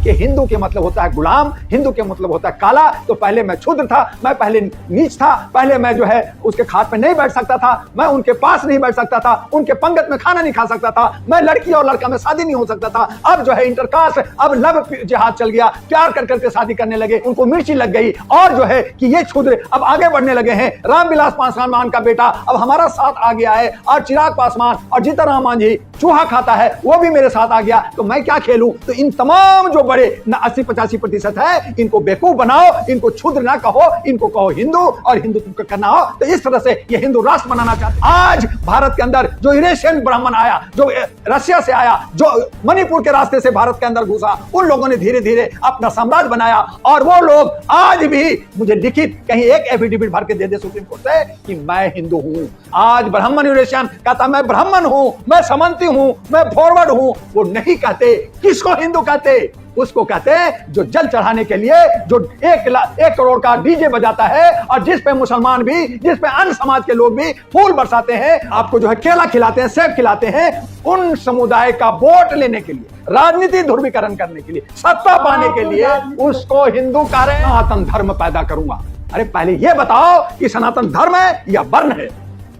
कि हिंदू के मतलब होता है गुलाम, हिंदू के मतलब होता है काला। तो पहले मैं क्षुद्र था, मैं पहले नीच था, पहले मैं जो है उसके खाट पे नहीं बैठ सकता था, मैं उनके पास नहीं बैठ सकता था, उनके पंगत में खाना नहीं खा सकता था, मैं लड़की और लड़का में शादी नहीं हो सकता था। अब जो है इंटरकास्ट, अब लव जिहाद चल गया, प्यार कर करके शादी करने लगे, उनको मिर्ची लग गई और जो है कि ये क्षुद्र अब आगे बढ़ने लगे हैं। रामविलास पासवान का बेटा अब हमारा साथ आ गया है और चिराग पासवान और जीतनराम मांझी चूहा खाता है वो भी मेरे साथ आ गया, तो मैं क्या खेलूं? तो इन तमाम जो बड़े 80-85% है इनको बेवकूफ बनाओ, इनको क्षुद्र ना कहो, इनको कहो हिंदू और हिंदुत्व करना हो। तो इस तरह से ये हिंदू राष्ट्र बनाना चाहते। आज भारत के अंदर जो यूरेशियन ब्राह्मण आया, जो रशिया से आया, जो मणिपुर के रास्ते से भारत के अंदर घुसा, उन लोगों ने धीरे धीरे अपना साम्राज्य बनाया और वो लोग आज भी मुझे लिखित कहीं एक एफिडेविट भर के दे दे सुप्रीम कोर्ट से कि मैं हिंदू हूं। आज ब्राह्मण यूरेशियन कहता मैं ब्राह्मण हूं, मैं समंती हूं, मैं फॉरवर्ड हूं। वो नहीं कहते। किसको हिंदू कहते? उसको कहते हैं जो जल चढ़ाने के लिए जो 1 करोड़ का डीजे बजाता है और जिस पे मुसलमान भी, जिस पे अन्य समाज के लोग भी फूल बरसाते हैं, आपको जो है केला खिलाते हैं, सेब खिलाते हैं, उन समुदाय का वोट लेने के लिए, राजनीति ध्रुवीकरण करने के लिए, सत्ता पाने के लिए उसको हिंदू कह रहे हैं। सनातन धर्म पैदा करूंगा। अरे पहले ये बताओ कि सनातन धर्म है या वर्ण है?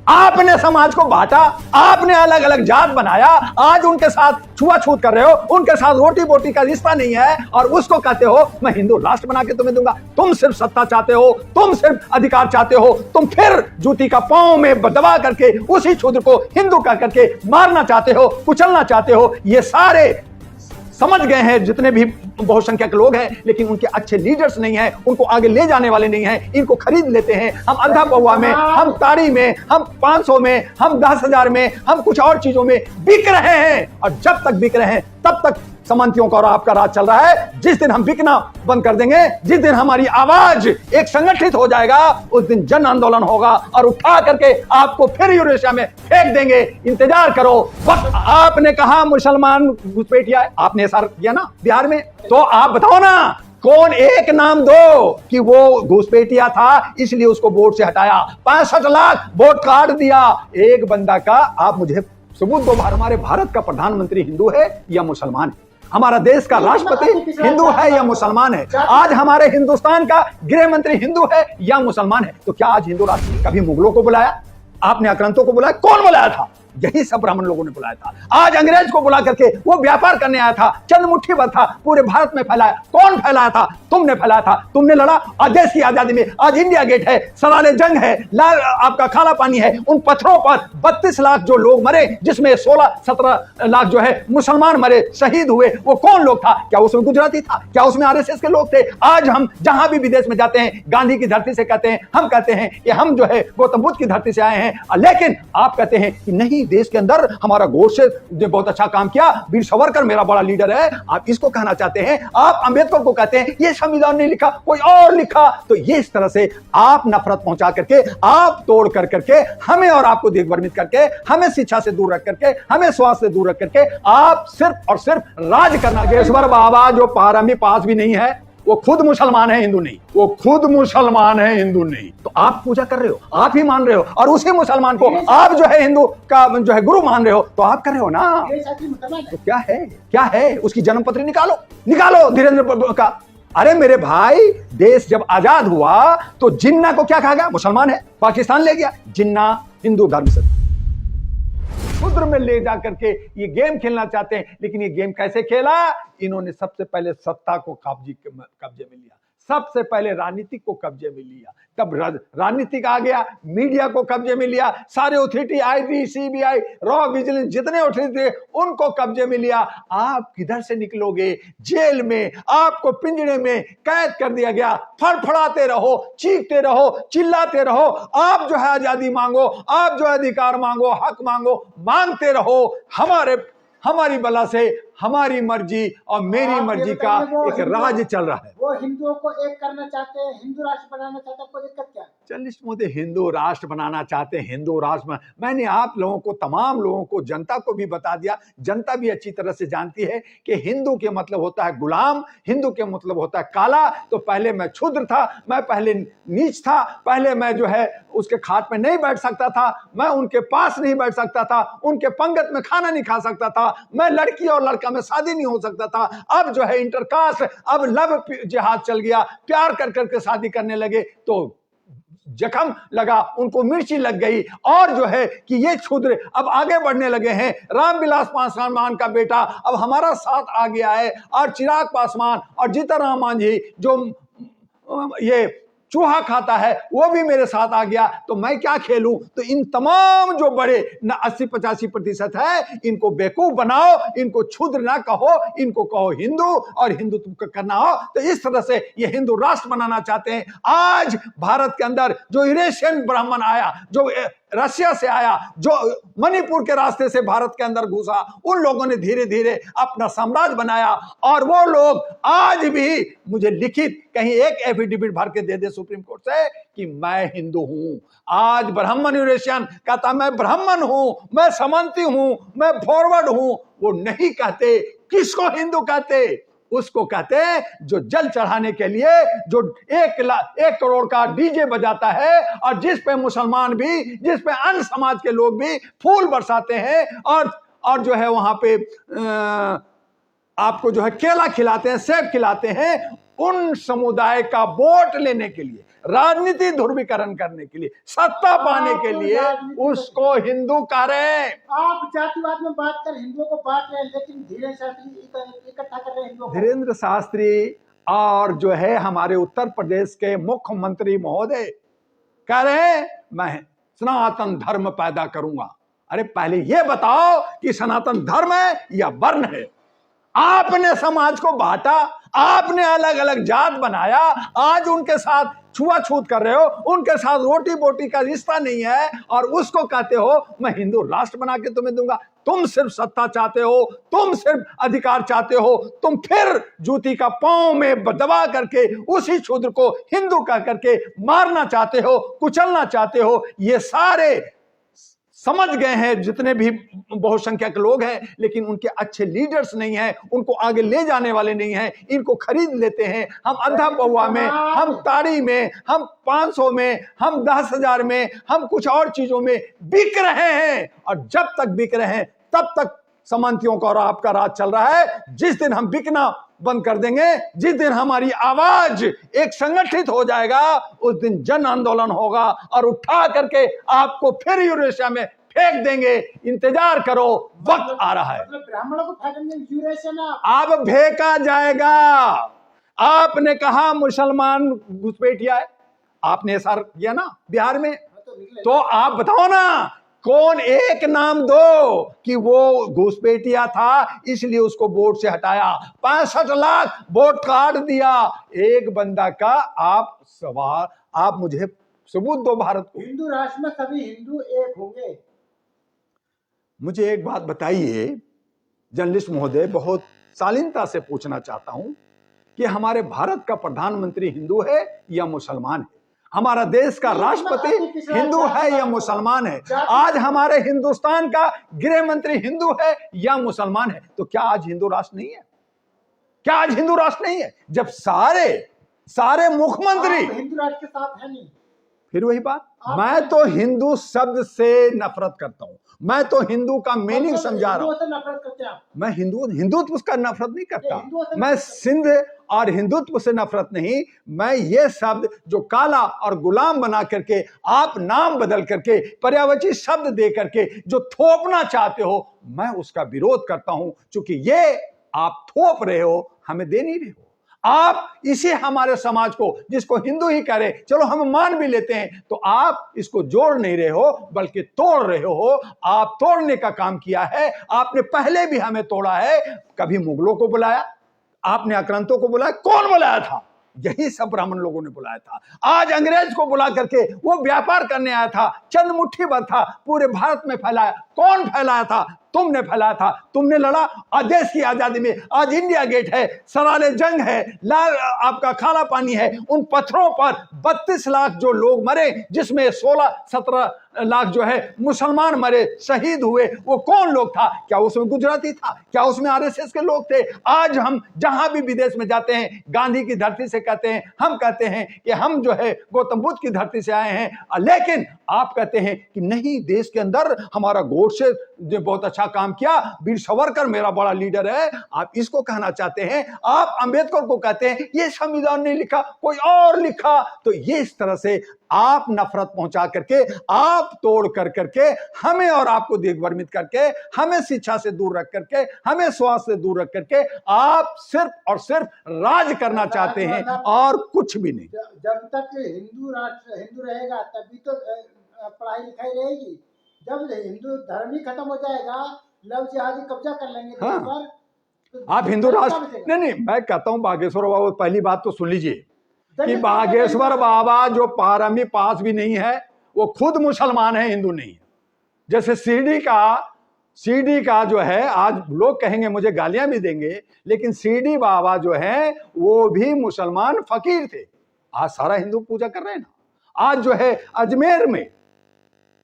आपने समाज को बांटा, आपने अलग अलग जात बनाया, आज उनके साथ छुआछूत कर रहे हो, उनके साथ रोटी बोटी का रिश्ता नहीं है और उसको कहते हो मैं हिंदू राष्ट्र बना के तुम्हें दूंगा। तुम सिर्फ सत्ता चाहते हो, तुम सिर्फ अधिकार चाहते हो, तुम फिर जूती का पांव में दबा करके उसी क्षुद्र को हिंदू कह करके मारना चाहते हो, कुचलना चाहते हो। ये सारे समझ गए हैं जितने भी बहुसंख्यक लोग हैं, लेकिन उनके अच्छे लीडर्स नहीं हैं, उनको आगे ले जाने वाले नहीं हैं। इनको खरीद लेते हैं। हम अंधा पौवा में, हम ताड़ी में, हम 500 में, हम 10,000 में, हम कुछ और चीजों में बिक रहे हैं और जब तक बिक रहे हैं तब तक समंतियों का और आपका राज चल रहा है। जिस दिन हम बिकना बंद कर देंगे, जिस दिन हमारी आवाज एक संगठित हो जाएगा, उस दिन जन आंदोलन होगा और उठा करके आपको फिर यूरेशिया में फेंक देंगे। इंतजार करो। वक्त आपने कहा मुसलमान घुसपैठिया, आपने ऐसा किया ना बिहार में, तो आप बताओ ना कौन एक नाम दो कि वो घुसपैठिया था इसलिए उसको वोट से हटाया। 65 लाख वोट काट दिया एक बंदा का। आप मुझे सबूत दो। हमारे भारत का प्रधानमंत्री हिंदू है या मुसलमान है? हमारा देश का राष्ट्रपति हिंदू है या मुसलमान है? आज हमारे हिंदुस्तान का गृह मंत्री हिंदू है या मुसलमान है? तो क्या आज हिंदू राष्ट्र? कभी मुगलों को बुलाया आपने? आक्रांतों को बुलाया? कौन बुलाया था? यही सब ब्राह्मण लोगों ने बुलाया था। आज अंग्रेज को बुला करके वो व्यापार करने आया था, चंद मुट्ठी भर था, पूरे भारत में फैलाया। कौन फैलाया था? तुमने फैलाया था, तुमने लड़ा। आज देश की आजादी में आज इंडिया गेट है, सराले जंग है, लाल आपका काला पानी है। उन पत्थरों पर 32 लाख जो लोग मरे, जिसमें 16-17 लाख जो है मुसलमान मरे, शहीद हुए, वो कौन लोग था? क्या उसमें गुजराती था? क्या उसमें आरएसएस के लोग थे? आज हम जहां भी विदेश में जाते हैं, गांधी की धरती से कहते हैं, हम कहते हैं कि हम जो है गौतम बुद्ध की धरती से आए हैं, लेकिन आप कहते हैं कि नहीं, देश के अंदर हमारा गोडसे ने बहुत अच्छा काम किया, वीर सावरकर मेरा बड़ा लीडर है। आप इसको कहना चाहते हैं। आप अंबेडकर को कहते हैं ये संविधान नहीं लिखा, कोई और लिखा। तो ये इस तरह से आप नफरत पहुंचा करके, आप तोड़ कर करके, हमें और आपको दिग्भ्रमित करके, हमें शिक्षा से दूर रख करके, हमें स्वास्थ्य से दूर रख करके, आप सिर्फ और सिर्फ राज करना। गेश्वर बाबा जो 12वीं पास भी नहीं है, वो खुद मुसलमान है, हिंदू नहीं। वो खुद मुसलमान है, हिंदू नहीं। तो आप पूजा कर रहे हो, आप ही मान रहे हो, और उसी मुसलमान को आप जो है हिंदू का जो है गुरु मान रहे हो, तो आप कर रहे हो ना। तो क्या है, क्या है? उसकी जन्मपत्री निकालो, निकालो धीरेन्द्र का। अरे मेरे भाई, देश जब आजाद हुआ तो जिन्ना को क्या कहा गया? मुसलमान है, पाकिस्तान ले गया। जिन्ना हिंदू धर्म से शूद्र में ले जा करके ये गेम खेलना चाहते हैं। लेकिन ये गेम कैसे खेला? इन्होंने सबसे पहले सत्ता को कब्जे में लिया, सबसे पहले राजनीति को कब्जे में लिया, तब राजनीतिक आ गया, मीडिया को कब्जे में लिया, सारे authority, IB, CBI, raw vigilance, जितने अथॉरिटी थे उनको कब्जे में लिया। आप किधर से निकलोगे? जेल में, आपको पिंजरे में कैद कर दिया गया। फड़फड़ाते रहो, चीखते रहो, चिल्लाते रहो। आप जो है आजादी मांगो, आप जो है अधिकार मांगो, हक मांगो, मांगते रहो। हमारी बला से हमारी मर्जी और मेरी मर्जी का एक राज चल रहा है। वो हिंदुओं को एक करना चाहते हैं, हिंदू राष्ट्र बनाना चाहते हैं, कोई दिक्कत क्या? चलिए मोदी हिंदू राष्ट्र बनाना चाहते हैं, हिंदू राष्ट्र मैंने आप लोगों को, तमाम लोगों को, जनता को भी बता दिया। जनता भी अच्छी तरह से जानती है कि हिंदू के मतलब होता है गुलाम, हिंदू के मतलब होता है काला। तो पहले मैं क्षुद्र था, मैं पहले नीच था, पहले मैं जो है उसके खाट पे नहीं बैठ सकता था, मैं उनके पास नहीं बैठ सकता था, उनके पंगत में खाना नहीं खा सकता था, मैं लड़की और लड़का में शादी नहीं हो सकता था, अब जो है इंटरकास्ट, अब लव जिहाद चल गया, प्यार कर करके शादी करने लगे तो जख्म लगा, उनको मिर्ची लग गई। और जो है कि ये क्षुद्र अब आगे बढ़ने लगे हैं। रामविलास पासवान का बेटा अब हमारा साथ आ गया है, और चिराग पासवान और जीतनराम मांझी जो ये चूहा खाता है वो भी मेरे साथ आ गया, तो मैं क्या खेलूं? तो इन तमाम जो बड़े 80-85% है, इनको बेवकूफ बनाओ, इनको क्षुद्र ना कहो, इनको कहो हिंदू, और हिंदुत्व करना हो तो इस तरह से ये हिंदू राष्ट्र बनाना चाहते हैं। आज भारत के अंदर जो यूरेशियन ब्राह्मण आया, जो रशिया से आया, जो मणिपुर के रास्ते से भारत के अंदर घुसा, उन लोगों ने धीरे धीरे अपना साम्राज्य बनाया, और वो लोग आज भी मुझे लिखित कहीं एक एफिडेविट भर के दे दे सुप्रीम कोर्ट से कि मैं हिंदू हूं। आज ब्राह्मण यूरेशियन कहता मैं ब्राह्मण हूं, मैं समंती हूं, मैं फॉरवर्ड हूं। वो नहीं कहते। किसको हिंदू कहते? उसको कहते हैं जो जल चढ़ाने के लिए जो 1 करोड़ का डीजे बजाता है, और जिस पे मुसलमान भी, जिस पे अन्य समाज के लोग भी फूल बरसाते हैं, और जो है वहां पे आपको जो है केला खिलाते हैं, सेब खिलाते हैं। उन समुदाय का वोट लेने के लिए, राजनीति ध्रुवीकरण करने के लिए, सत्ता पाने के लिए उसको हिंदू कह रहे हैं। आप जातिवाद में बात कर हिंदुओं को बांट रहे हैं, लेकिन धीरेन्द्र शास्त्री इकट्ठा कर रहे हैं हिंदुओं को। धीरेन्द्र शास्त्री और जो है हमारे उत्तर प्रदेश के मुख्यमंत्री महोदय कह रहे हैं मैं सनातन धर्म पैदा करूंगा। अरे पहले ये बताओ कि सनातन धर्म है या वर्ण है? आपने समाज को बांटा, आपने अलग अलग जात बनाया, आज उनके साथ छुआछूत कर रहे हो, उनके साथ रोटी बोटी का रिश्ता नहीं है, और उसको कहते हो मैं हिंदू राष्ट्र बना के तुम्हें दूंगा। तुम सिर्फ सत्ता चाहते हो, तुम सिर्फ अधिकार चाहते हो, तुम फिर जूती का पांव में दबा करके उसी शूद्र को हिंदू कह करके मारना चाहते हो, कुचलना चाहते हो। ये सारे समझ गए हैं जितने भी बहुसंख्यक लोग हैं, लेकिन उनके अच्छे लीडर्स नहीं हैं, उनको आगे ले जाने वाले नहीं हैं। इनको खरीद लेते हैं। हम आधा पौवा में, हम ताड़ी में, हम 500 में, हम 10,000 में, हम कुछ और चीजों में बिक रहे हैं, और जब तक बिक रहे हैं तब तक सामंतियों का और आपका राज चल रहा है। जिस दिन हम बिकना बंद कर देंगे, जिस दिन हमारी आवाज एक संगठित हो जाएगा, उस दिन जन आंदोलन होगा, और उठा करके आपको फिर यूरेशिया में फेंक देंगे। इंतजार करो, वक्त आ रहा है। ब्राह्मणों को फेंकेंगे यूरेशिया में, अब फेंका जाएगा। आपने कहा मुसलमान घुसपैठिया है, आपने ऐसा किया ना बिहार में, तो आप बताओ ना कौन एक नाम दो कि वो घुसपैठिया था इसलिए उसको वोट से हटाया। 65 लाख वोट काट दिया एक बंदा का। आप मुझे सबूत दो भारत को। हिंदू राष्ट्र में सभी हिंदू एक होंगे। मुझे एक बात बताइए जर्नलिस्ट महोदय, बहुत शालीनता से पूछना चाहता हूं कि हमारे भारत का प्रधानमंत्री हिंदू है या मुसलमान है? हमारा देश का राष्ट्रपति हिंदू है या मुसलमान है? आज हमारे हिंदुस्तान का गृह मंत्री हिंदू है या मुसलमान है? तो क्या आज हिंदू राष्ट्र नहीं है? क्या आज हिंदू राष्ट्र नहीं है? जब सारे मुख्यमंत्री हिंदू राष्ट्र के साथ है नहीं। फिर वही बात, मैं तो हिंदू शब्द से नफरत करता हूं। मैं तो हिंदू का मीनिंग समझा रहा हूं। मैं हिंदुत्व का नफरत नहीं करता। मैं सिंध और हिंदुत्व से नफरत नहीं। मैं ये शब्द जो काला और गुलाम बना करके आप नाम बदल करके पर्यायवाची शब्द दे करके जो थोपना चाहते हो, मैं उसका विरोध करता हूं। क्योंकि ये आप थोप रहे हो, हमें दे नहीं रहे हो। आप इसे हमारे समाज को, जिसको हिंदू ही कह रहे, चलो हम मान भी लेते हैं, तो आप इसको जोड़ नहीं रहे हो बल्कि तोड़ रहे हो। आप तोड़ने का काम किया है। आपने पहले भी हमें तोड़ा है। कभी मुगलों को बुलाया, आपने आक्रांतों को बुलाया, कौन बुलाया था? यही सब ब्राह्मण लोगों ने बुलाया था। आज अंग्रेज को बुला करके वो व्यापार करने आया था, चंद मुट्ठी भर था, पूरे भारत में फैलाया। कौन फैलाया था? तुमने फैलाया था। तुमने लड़ा। आज देश की आजादी में आज इंडिया गेट है, सराले जंग है, लाल आपका खारा पानी है। उन पत्थरों पर 32 लाख जो लोग मरे, जिसमें 16-17 लाख जो है मुसलमान मरे, शहीद हुए। वो कौन लोग था? क्या उसमें गुजराती था? क्या उसमें आरएसएस के लोग थे? आज हम जहां भी विदेश में जाते हैं, गांधी की धरती से कहते हैं, हम कहते हैं कि हम जो है गौतम बुद्ध की धरती से आए हैं, लेकिन आप कहते हैं कि नहीं, देश के अंदर हमारा गोडसे ने बहुत अच्छा काम किया, वीर सावरकर मेरा बड़ा लीडर है, आप इसको कहना चाहते हैं। आप अंबेडकर को कहते हैं ये संविधान नहीं लिखा, कोई और लिखा। तो ये इस तरह से आप नफरत पहुंचा करके, आप तोड़ कर करके, हमें और आपको दिग्भ्रमित करके, हमें शिक्षा से दूर रख करके, हमें स्वास्थ्य से दूर रख करके, आप सिर्फ और सिर्फ राज करना चाहते हैं और कुछ भी नहीं। जब तक हिंदू राष्ट्र हिंदू रहेगा तभी तो पढ़ाई लिखाई रहेगी। जब हिंदू धर्म ही खत्म हो जाएगा, लव जिहादी कब्जा कर लेंगे देश पर, तो आप हिंदू राष्ट्र नहीं, मैं कहता हूं बागेश्वर बाबा, पहली बात तो सुन लीजिए कि बागेश्वर बाबा जो 12वीं पास भी नहीं है, वो खुद मुसलमान है, हिंदू नहीं है। जैसे सीडी का जो है, आज लोग कहेंगे मुझे गालियां भी देंगे, लेकिन सीडी बाबा जो है वो भी मुसलमान फकीर थे। आज सारा हिंदू पूजा कर रहे हैं ना। आज जो है अजमेर में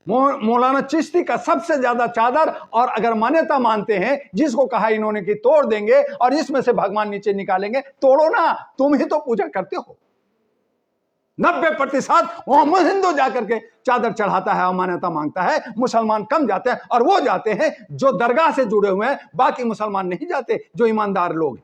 मौलाना चिश्ती का सबसे ज्यादा चादर, और अगर मान्यता मानते हैं जिसको कहा इन्होंने कि तोड़ देंगे और इसमें से भगवान नीचे निकालेंगे, तोड़ो ना, तुम ही तो पूजा करते हो। 90% वहां हिंदू जाकर के चादर चढ़ाता है और मान्यता मांगता है। मुसलमान कम जाते हैं, और वो जाते हैं जो दरगाह से जुड़े हुए हैं, बाकी मुसलमान नहीं जाते जो ईमानदार लोग हैं।